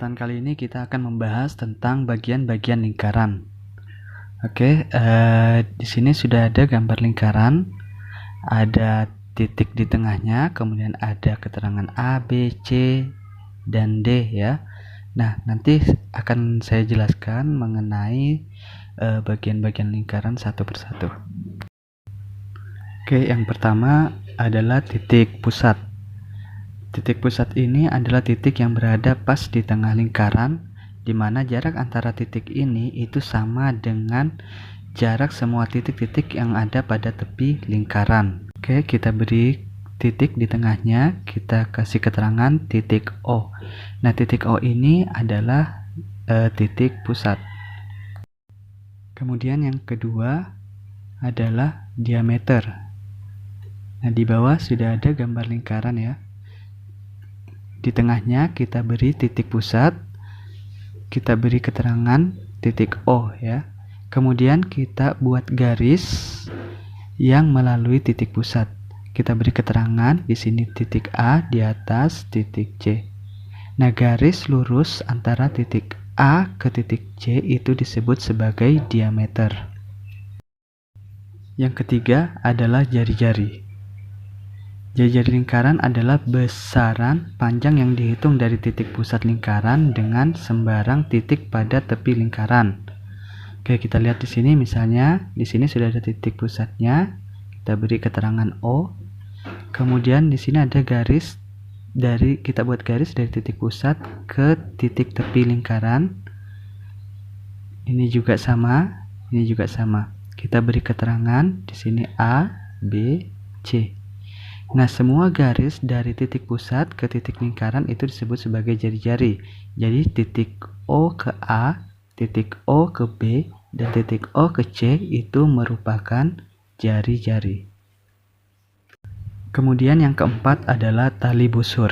kesempatan kali ini kita akan membahas tentang bagian-bagian lingkaran. Di sini sudah ada gambar lingkaran, ada titik di tengahnya, kemudian ada keterangan A, B, C, dan D ya. Nah, nanti akan saya jelaskan mengenai bagian-bagian lingkaran satu persatu. Yang pertama adalah titik pusat. Titik pusat ini adalah titik yang berada pas di tengah lingkaran, di mana jarak antara titik ini itu sama dengan jarak semua titik-titik yang ada pada tepi lingkaran. Kita beri titik di tengahnya, kita kasih keterangan titik O. Nah, titik O ini adalah titik pusat. Kemudian yang kedua adalah diameter. Nah, di bawah sudah ada gambar lingkaran ya. Di tengahnya kita beri titik pusat, kita beri keterangan titik O ya. Kemudian kita buat garis yang melalui titik pusat. Kita beri keterangan di sini titik A, di atas titik C. Nah, garis lurus antara titik A ke titik C itu disebut sebagai diameter. Yang ketiga adalah jari-jari. Jari-jari lingkaran adalah besaran panjang yang dihitung dari titik pusat lingkaran dengan sembarang titik pada tepi lingkaran. Kita lihat di sini, misalnya di sini sudah ada titik pusatnya, kita beri keterangan O. Kemudian di sini ada garis kita buat garis dari titik pusat ke titik tepi lingkaran. Ini juga sama, ini juga sama. Kita beri keterangan di sini A, B, C. Nah, semua garis dari titik pusat ke titik lingkaran itu disebut sebagai jari-jari. Jadi titik O ke A, titik O ke B, dan titik O ke C itu merupakan jari-jari. Kemudian yang keempat adalah tali busur.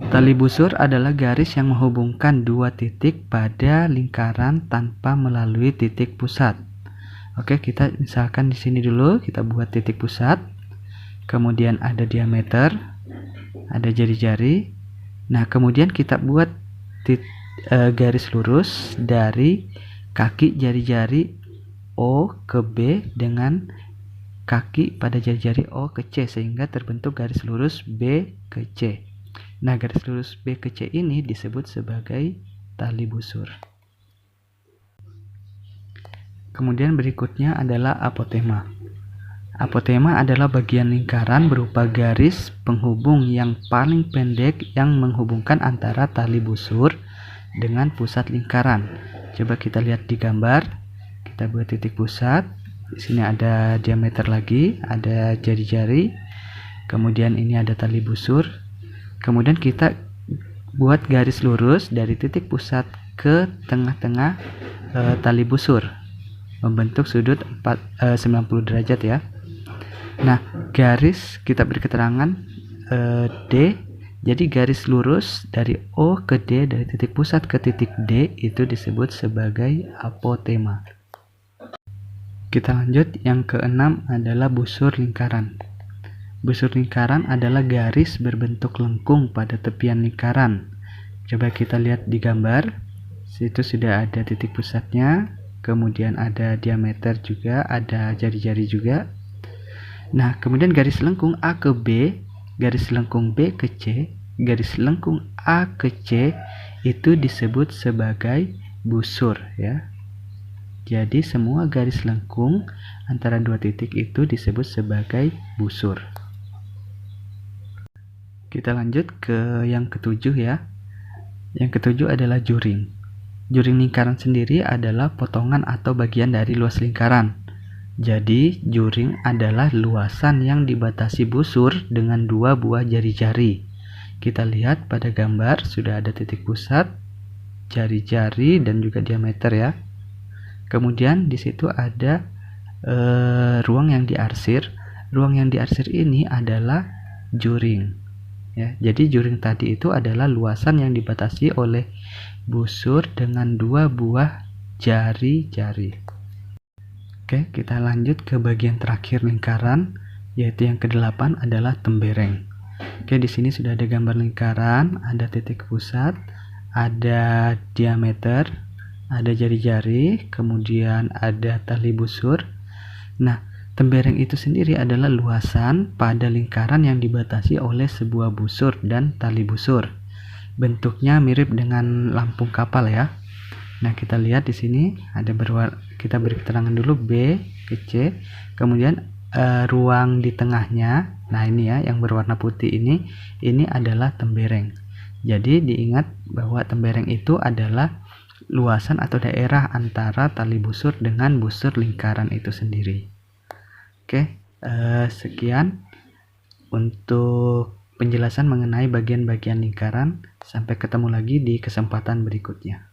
Tali busur adalah garis yang menghubungkan dua titik pada lingkaran tanpa melalui titik pusat. Kita misalkan di sini dulu kita buat titik pusat, kemudian ada diameter, ada jari-jari. Nah, kemudian kita buat garis lurus dari kaki jari-jari O ke B dengan kaki pada jari-jari O ke C, sehingga terbentuk garis lurus B ke C. Nah, garis lurus B ke C ini disebut sebagai tali busur. Kemudian berikutnya adalah apotema. Apotema adalah bagian lingkaran berupa garis penghubung yang paling pendek yang menghubungkan antara tali busur dengan pusat lingkaran. Coba kita lihat di gambar. Kita buat titik pusat. Di sini ada diameter lagi, ada jari-jari. Kemudian ini ada tali busur. Kemudian kita buat garis lurus dari titik pusat ke tengah-tengah tali busur, membentuk sudut 90 derajat ya. Nah, garis kita beri keterangan D. Jadi garis lurus dari O ke D, dari titik pusat ke titik D itu disebut sebagai apotema. Kita lanjut, yang keenam adalah busur lingkaran. Busur lingkaran adalah garis berbentuk lengkung pada tepian lingkaran. Coba kita lihat di gambar. Situ sudah ada titik pusatnya, kemudian ada diameter juga, ada jari-jari juga. Nah, kemudian garis lengkung A ke B, garis lengkung B ke C, garis lengkung A ke C itu disebut sebagai busur ya. Jadi semua garis lengkung antara dua titik itu disebut sebagai busur. Kita lanjut ke yang ketujuh ya. Yang ketujuh adalah juring. Juring lingkaran sendiri adalah potongan atau bagian dari luas lingkaran. Jadi, juring adalah luasan yang dibatasi busur dengan dua buah jari-jari. Kita lihat pada gambar sudah ada titik pusat, jari-jari, dan juga diameter ya. Kemudian di situ ada ruang yang diarsir. Ruang yang diarsir ini adalah juring. Ya, jadi juring tadi itu adalah luasan yang dibatasi oleh busur dengan dua buah jari-jari. Kita lanjut ke bagian terakhir lingkaran, yaitu yang ke-8 adalah tembereng. Oke, di sini sudah ada gambar lingkaran, ada titik pusat, ada diameter, ada jari-jari, kemudian ada tali busur. Nah, tembereng itu sendiri adalah luasan pada lingkaran yang dibatasi oleh sebuah busur dan tali busur. Bentuknya mirip dengan lampung kapal ya. Nah, kita lihat di sini ada kita beri keterangan dulu B ke C, kemudian ruang di tengahnya. Nah, ini ya yang berwarna putih ini adalah tembereng. Jadi diingat bahwa tembereng itu adalah luasan atau daerah antara tali busur dengan busur lingkaran itu sendiri. Oke, sekian untuk penjelasan mengenai bagian-bagian lingkaran. Sampai ketemu lagi di kesempatan berikutnya.